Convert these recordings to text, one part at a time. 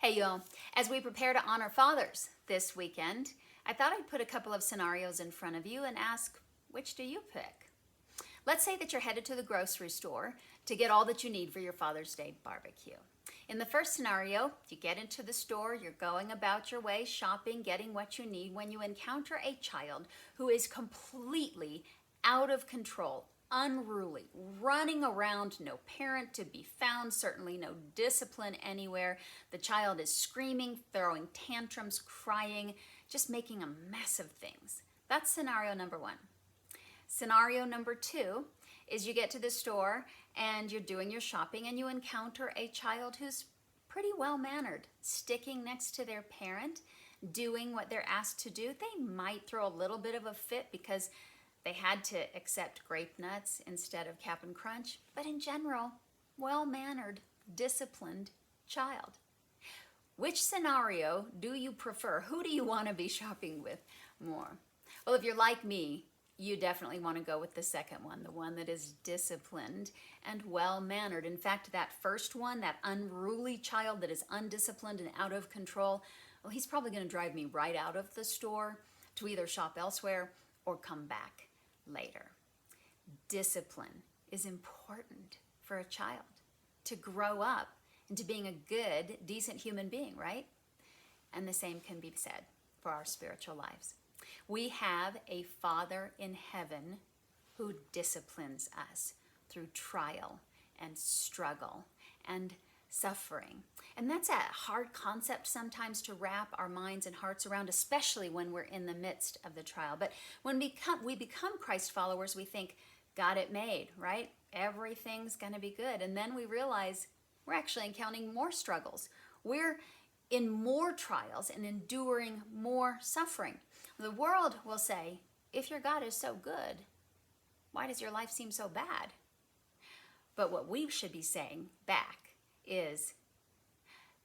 Hey, y'all. As we prepare to honor fathers this weekend, I thought I'd put a couple of scenarios in front of you and ask, which do you pick? Let's say that you're headed to the grocery store to get all that you need for your Father's Day barbecue. In the first scenario, you get into the store, you're going about your way, shopping, getting what you need, when you encounter a child who is completely out of control, unruly, running around, no parent to be found, certainly no discipline anywhere. The child is screaming, throwing tantrums, crying, just making a mess of things. That's scenario number one. Scenario number two is you get to the store and you're doing your shopping and you encounter a child who's pretty well mannered, sticking next to their parent, doing what they're asked to do. They might throw a little bit of a fit because they had to accept grape nuts instead of Cap'n Crunch, but in general, well-mannered, disciplined child. Which scenario do you prefer? Who do you want to be shopping with more? Well, if you're like me, you definitely want to go with the second one, the one that is disciplined and well-mannered. In fact, that first one, that unruly child that is undisciplined and out of control, well, he's probably going to drive me right out of the store to either shop elsewhere or come back later. Discipline is important for a child to grow up into being a good, decent human being, right? And the same can be said for our spiritual lives. We have a Father in heaven who disciplines us through trial and struggle and suffering. And that's a hard concept sometimes to wrap our minds and hearts around, especially when we're in the midst of the trial. But when we become Christ followers, we think, got it made, right? Everything's going to be good. And then we realize we're actually encountering more struggles. We're in more trials and enduring more suffering. The world will say, if your God is so good, why does your life seem so bad? But what we should be saying back is,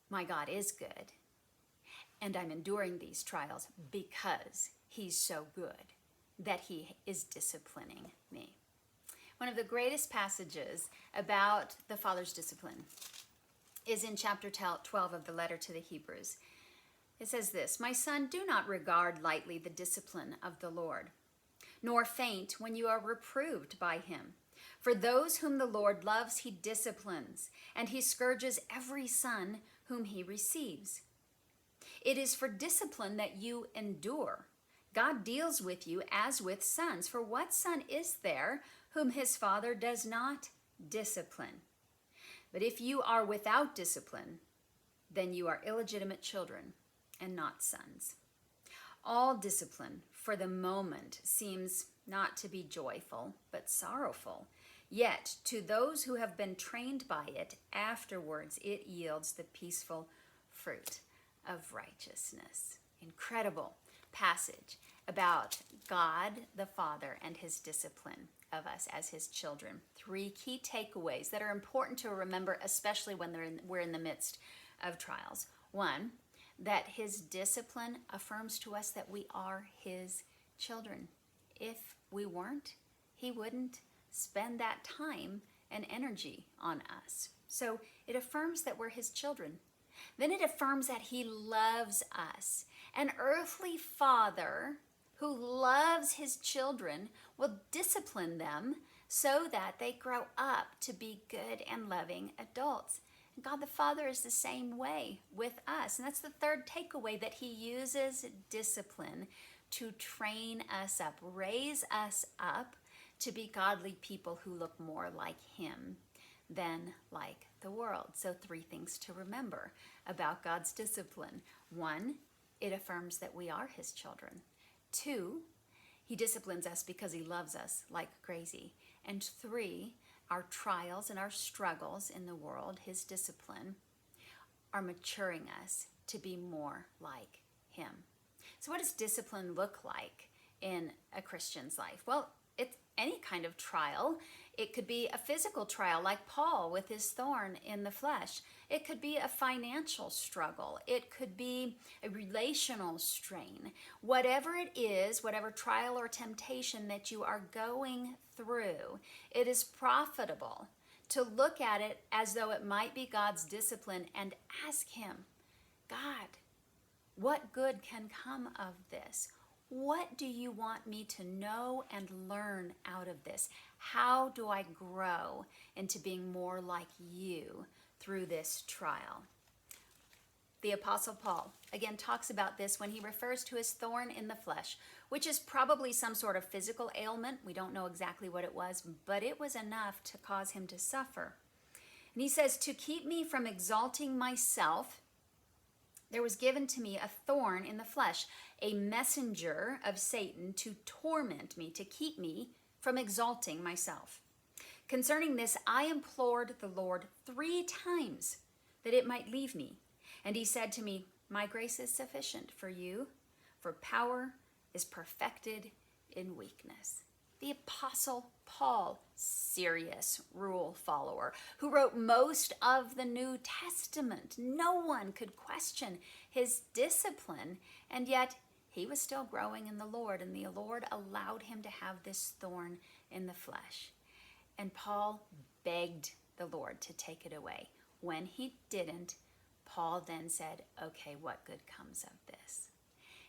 my God is good, and I'm enduring these trials because he's so good that he is disciplining me. One of the greatest passages about the Father's discipline is in chapter 12 of the letter to the Hebrews. It says this, "My son, do not regard lightly the discipline of the Lord, nor faint when you are reproved by him. For those whom the Lord loves, he disciplines, and he scourges every son whom he receives. It is for discipline that you endure. God deals with you as with sons. For what son is there whom his father does not discipline? But if you are without discipline, then you are illegitimate children and not sons. All discipline for the moment seems not to be joyful, but sorrowful. Yet to those who have been trained by it, afterwards it yields the peaceful fruit of righteousness." Incredible passage about God the Father and his discipline of us as his children. Three key takeaways that are important to remember, especially when we're in the midst of trials. One, that his discipline affirms to us that we are his children. If we weren't, he wouldn't spend that time and energy on us. So it affirms that we're his children. Then it affirms that he loves us. An earthly father who loves his children will discipline them so that they grow up to be good and loving adults. And God the Father is the same way with us. And that's the third takeaway, that he uses discipline to train us up, raise us up to be godly people who look more like him than like the world. So three things to remember about God's discipline. One, it affirms that we are his children. Two, he disciplines us because he loves us like crazy. And three, our trials and our struggles in the world, his discipline, are maturing us to be more like him. So what does discipline look like in a Christian's life? Well, it's any kind of trial. It could be a physical trial like Paul with his thorn in the flesh. It could be a financial struggle. It could be a relational strain. Whatever it is, whatever trial or temptation that you are going through, it is profitable to look at it as though it might be God's discipline and ask him God, what good can come of this? What do you want me to know and learn out of this? How do I grow into being more like you through this trial? The Apostle Paul, again, talks about this when he refers to his thorn in the flesh, which is probably some sort of physical ailment. We don't know exactly what it was, but it was enough to cause him to suffer. And he says, to keep me from exalting myself, there was given to me a thorn in the flesh, a messenger of Satan to torment me, to keep me from exalting myself. Concerning this, I implored the Lord 3 times that it might leave me. And he said to me, my grace is sufficient for you, for power is perfected in weakness. The Apostle Paul, serious rule follower, who wrote most of the New Testament. No one could question his discipline, and yet he was still growing in the Lord, and the Lord allowed him to have this thorn in the flesh. And Paul begged the Lord to take it away. When he didn't, Paul then said, okay, what good comes of this?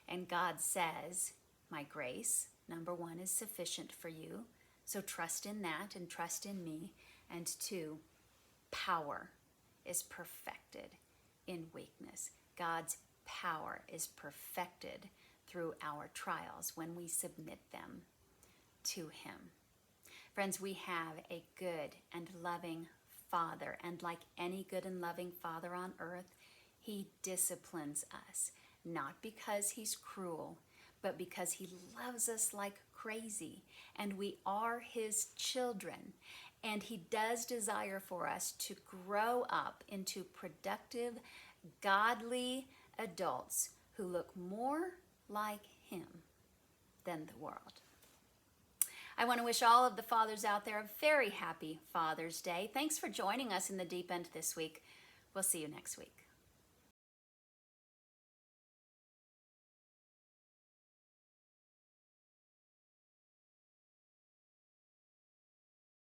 And God says, my grace, number 1, is sufficient for you. So trust in that and trust in me. And 2, power is perfected in weakness. God's power is perfected through our trials when we submit them to him. Friends, we have a good and loving Father, and like any good and loving father on earth, he disciplines us, not because he's cruel, but because he loves us like crazy, and we are his children, and he does desire for us to grow up into productive, godly adults who look more like him than the world. I want to wish all of the fathers out there a very happy Father's Day. Thanks for joining us in the Deep End this week. We'll see you next week.